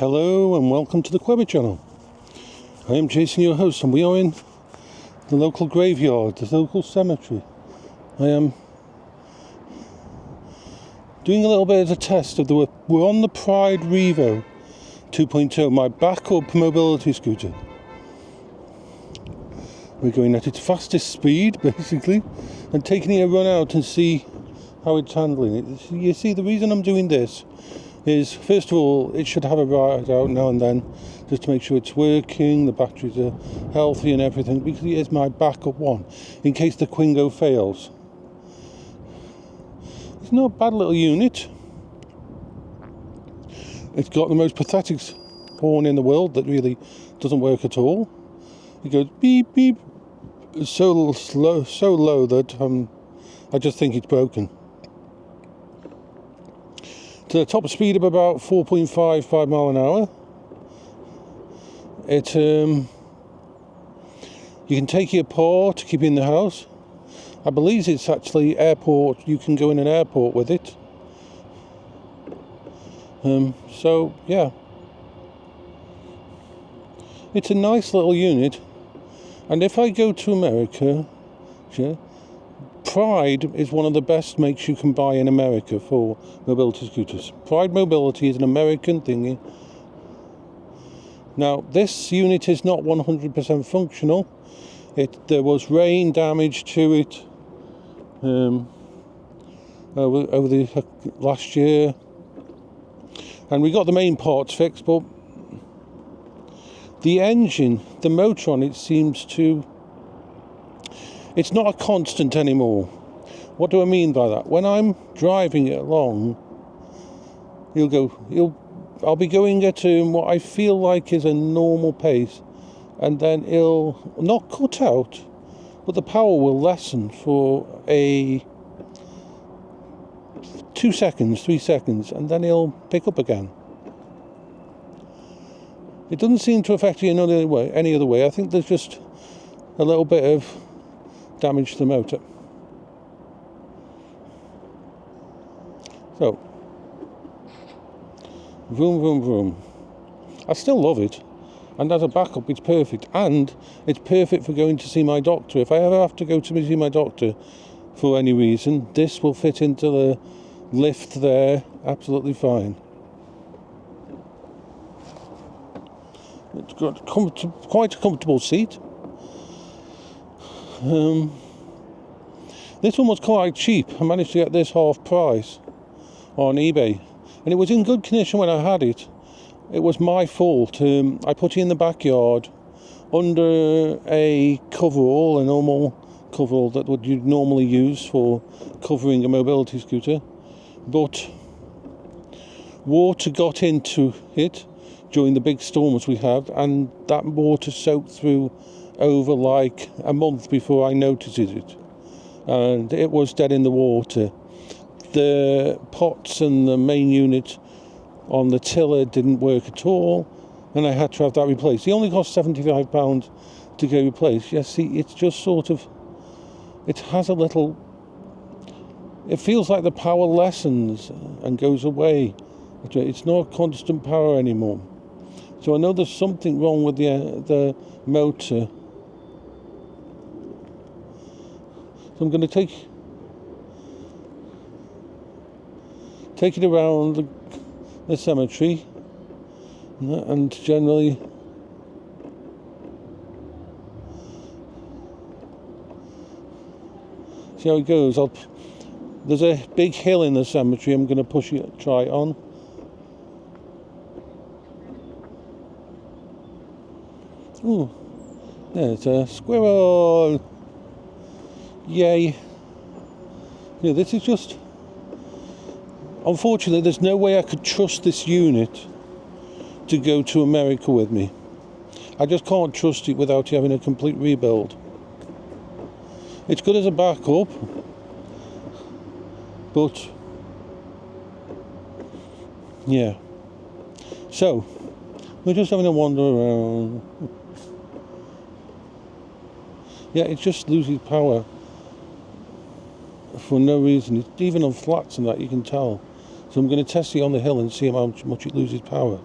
Hello and welcome to the Quebec channel. I am Jason, your host, and we are in the local graveyard, the local cemetery. I am doing a little bit of a test of we're on the Pride Revo 2.0, my backup mobility scooter. We're going at its fastest speed, basically, and taking it a run out and see how it's handling it. You see, the reason I'm doing this is, first of all, it should have a ride out now and then, just to make sure it's working, the batteries are healthy and everything, because it is my backup one, in case the Quingo fails. It's not a bad little unit. It's got the most pathetic horn in the world that really doesn't work at all. It goes beep beep, so slow, so low that I just think it's broken. To the top speed of about 4.5 mile an hour. It you can take it apart to keep it in the house. I believe it's actually airport. You can go in an airport with it. So yeah, it's a nice little unit. And if I go to America, Pride is one of the best makes you can buy in America for mobility scooters. Pride Mobility is an American thingy. Now, this unit is not 100% functional. There was rain damage to it over the last year, and we got the main parts fixed, but the engine, the motor on it seems to... It's not a constant anymore. What do I mean by that? When I'm driving it along, I'll be going at what I feel like is a normal pace, and then it'll not cut out, but the power will lessen for 2 seconds, 3 seconds, and then it'll pick up again. It doesn't seem to affect you any other way. I think there's just a little bit of damage to the motor. So, vroom, vroom, vroom. I still love it, and as a backup it's perfect, and it's perfect for going to see my doctor. If I ever have to go to see my doctor for any reason, this will fit into the lift there absolutely fine. It's got quite a comfortable seat. This one was quite cheap. I managed to get this half price on eBay, and it was in good condition when I had it. It was my fault. I put it in the backyard under a coverall, a normal coverall that you'd normally use for covering a mobility scooter, but water got into it during the big storms we had, and that water soaked through over like a month before I noticed it, and it was dead in the water. The pots and the main unit on the tiller didn't work at all, and I had to have that replaced. It only cost £75 to get replaced. Yes, see, it's just sort of, it has a little, it feels like the power lessens and goes away. It's not constant power anymore. So I know there's something wrong with the motor. So I'm going to take it around the cemetery, and generally see how it goes. There's a big hill in the cemetery. I'm going to try it on. Ooh, there's a squirrel. Yay. Yeah, this is just... Unfortunately, there's no way I could trust this unit to go to America with me. I just can't trust it without having a complete rebuild. It's good as a backup, but... yeah. So, we're just having a wander around. Yeah, it just loses power for no reason. It's even on flats and that, you can tell. So I'm going to test it on the hill and see how much it loses power.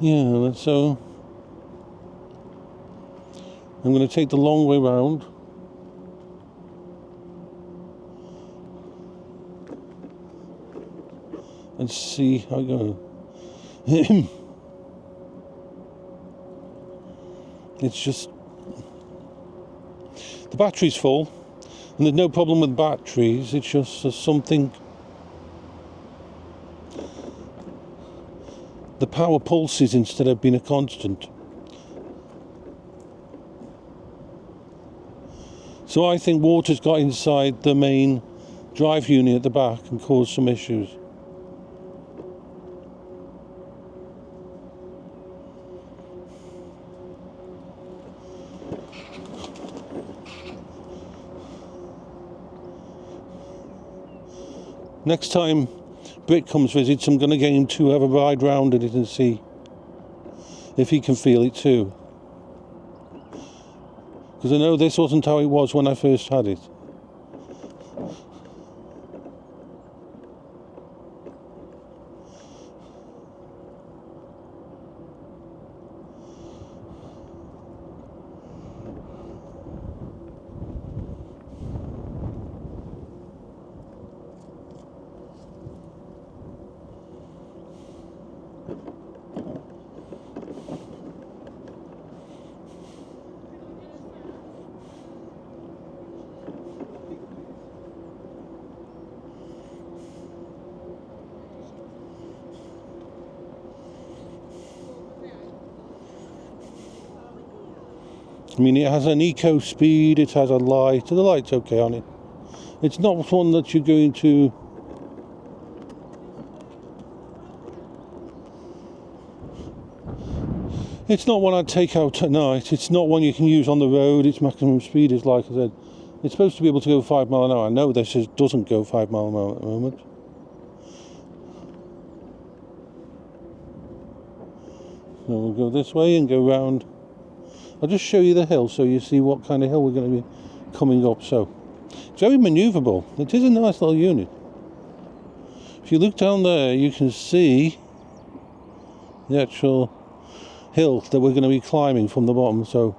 Yeah, so I'm going to take the long way round. And see how I go. It's just the battery's full, and there's no problem with batteries. It's just something. The power pulses instead of being a constant. So I think water's got inside the main drive unit at the back and caused some issues. Next time Britt comes visits, I'm going to get him to have a ride round in it and see if he can feel it too. Because I know this wasn't how it was when I first had it. I mean, it has an eco speed, it has a light, the light's okay on it. It's not one that you're going to... It's not one I'd take out at night. It's not one you can use on the road. Its maximum speed is, like I said, it's supposed to be able to go 5 miles an hour. I know this doesn't go 5 miles an hour at the moment. So we'll go this way and go round. I'll just show you the hill so you see what kind of hill we're going to be coming up. So it's very manoeuvrable. It is a nice little unit. If you look down there, you can see the actual hill that we're going to be climbing from the bottom. So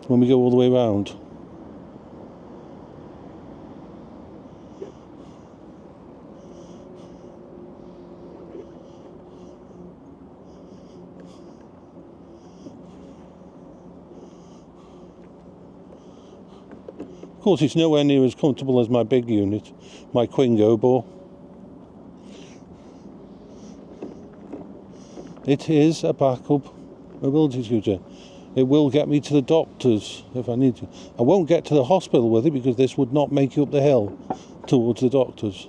when we go all the way around, of course it's nowhere near as comfortable as my big unit, my Quingo, but it is a backup mobility scooter. It will get me to the doctors if I need to. I won't get to the hospital with it because this would not make it up the hill towards the doctors.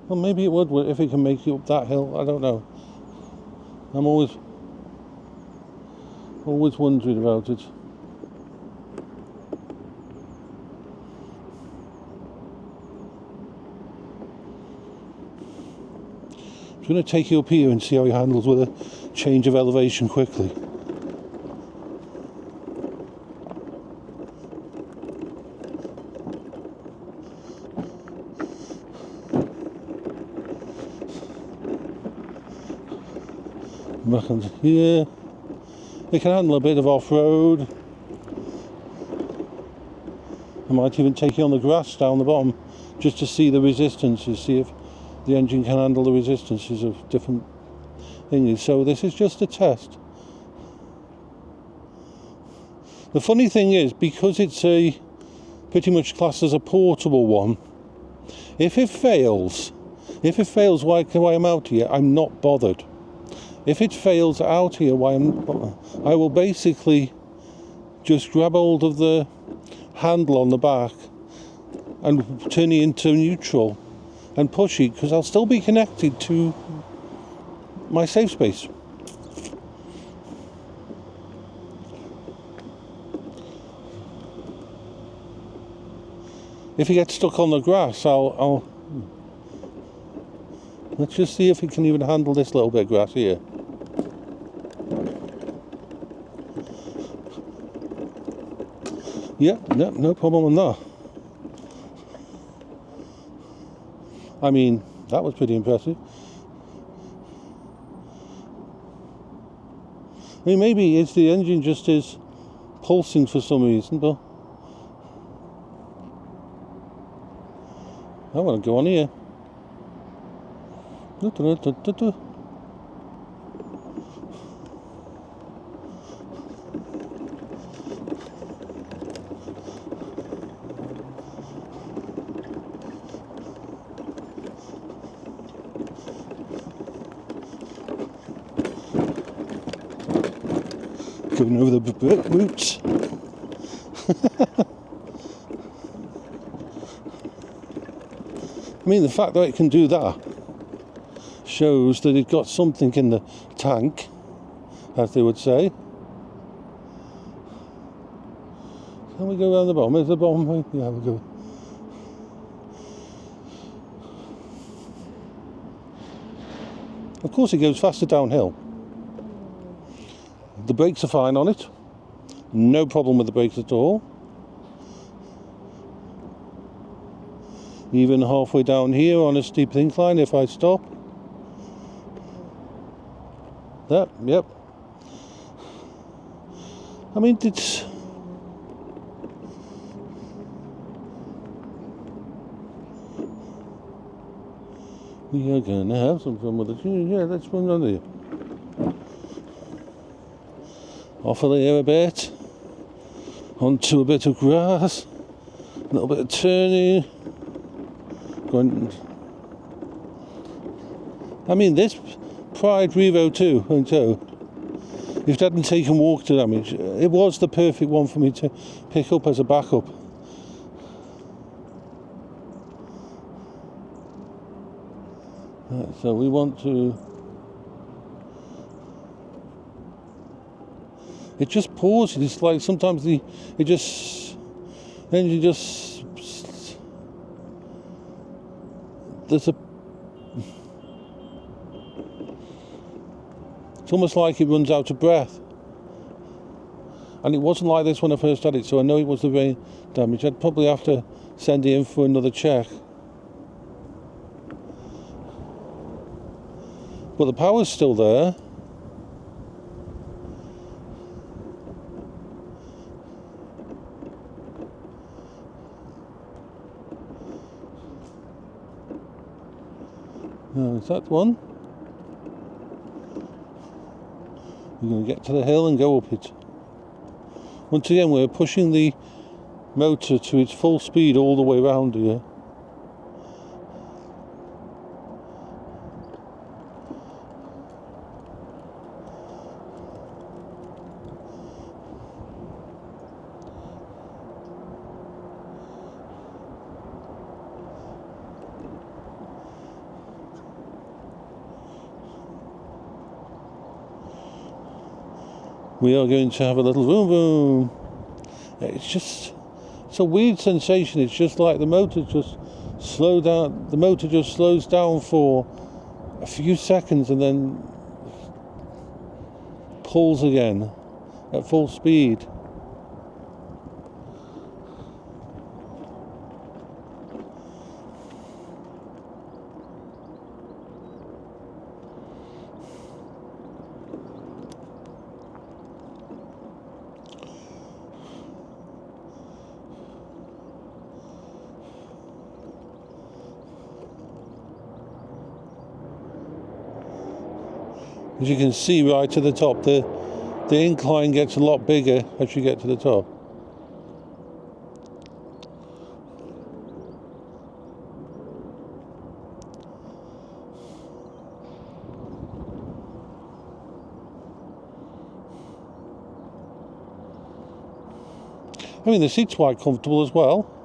Well, maybe it would if it can make it up that hill. I don't know. I'm always wondering about it. I'm going to take you up here and see how he handles with a change of elevation quickly. Back onto here. It can handle a bit of off-road. I might even take you on the grass down the bottom just to see the resistances, see if the engine can handle the resistances of different things. So this is just a test. The funny thing is, because it's a pretty much classed as a portable one, if it fails while I'm out here, I'm not bothered. If it fails out here I will basically just grab hold of the handle on the back and turn it into neutral and push it, because I'll still be connected to my safe space. If it gets stuck on the grass, I'll let's just see if it can even handle this little bit of grass here. Yeah, no problem on that. I mean, that was pretty impressive. I mean, maybe it's the engine just is pulsing for some reason, but I want to go on here. Going over the roots. I mean, the fact that it can do that shows that it got something in the tank, as they would say. Can we go around the bottom? Is the bottom? Yeah, we'll go. Of course, it goes faster downhill. The brakes are fine on it. No problem with the brakes at all. Even halfway down here on a steep incline, if I stop. Yep. I mean, it's... We are going to have some fun with it. Yeah, let's run under here. Off of there a bit. Onto a bit of grass. A little bit of turning. I mean, this Pride Revo 2 and 2, if it hadn't taken water damage, it was the perfect one for me to pick up as a backup. Right, so we want to... It just pauses. It's like sometimes the engine just... There's a... It's almost like it runs out of breath. And it wasn't like this when I first had it, so I know it was the rain damage. I'd probably have to send it in for another check. But the power's still there. Is that one? We're going to get to the hill and go up it. Once again, we're pushing the motor to its full speed all the way around here. We are going to have a little vroom vroom. It's a weird sensation. It's just like the motor just slows down. The motor just slows down for a few seconds and then pulls again at full speed. As you can see right to the top, the incline gets a lot bigger as you get to the top. I mean, the seat's quite comfortable as well.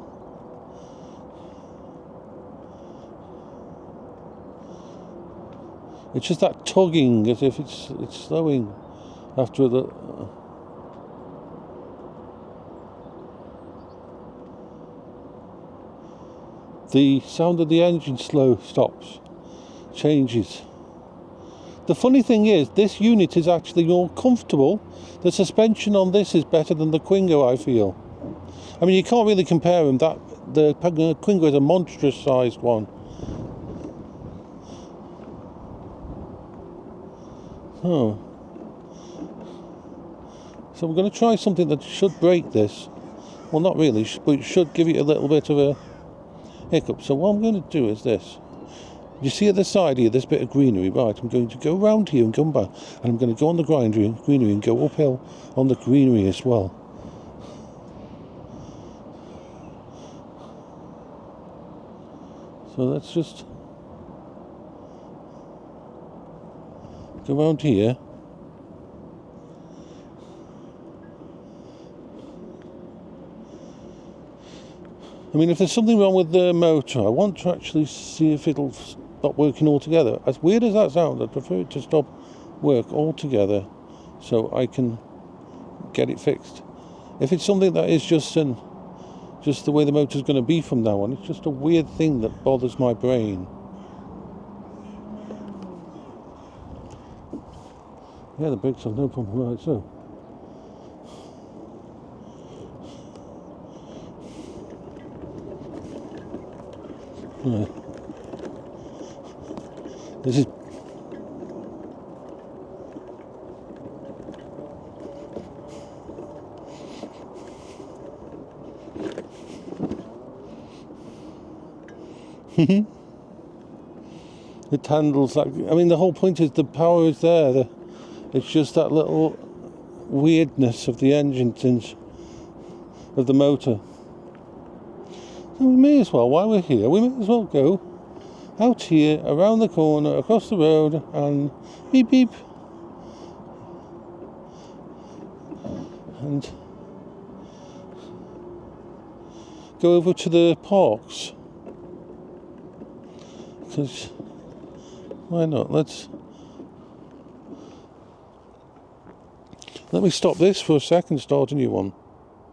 It's just that tugging, as if it's slowing after the sound of the engine stops, changes. The funny thing is, this unit is actually more comfortable. The suspension on this is better than the Quingo, I feel. I mean, you can't really compare them. The Quingo is a monstrous sized one. Oh. So we're going to try something that should break this. Well, not really, but it should give you a little bit of a hiccup. So what I'm going to do is this. You see at the side here, this bit of greenery, right? I'm going to go round here and come back, and I'm going to go on the greenery and go uphill on the greenery as well. So let's just go around here. I mean, if there's something wrong with the motor, I want to actually see if it'll stop working altogether. As weird as that sounds, I prefer it to stop work altogether so I can get it fixed. If it's something that is just the way the motor's going to be from now on, it's just a weird thing that bothers my brain. Yeah, the brakes have no problem, right, so. Right. This is it handles like, I mean, the whole point is the power is there. It's just that little weirdness of the engine of the motor. So we may as well, while we're here, we may as well go out here, around the corner, across the road, and beep beep. And go over to the parks. Because, why not? Let me stop this for a second, start a new one.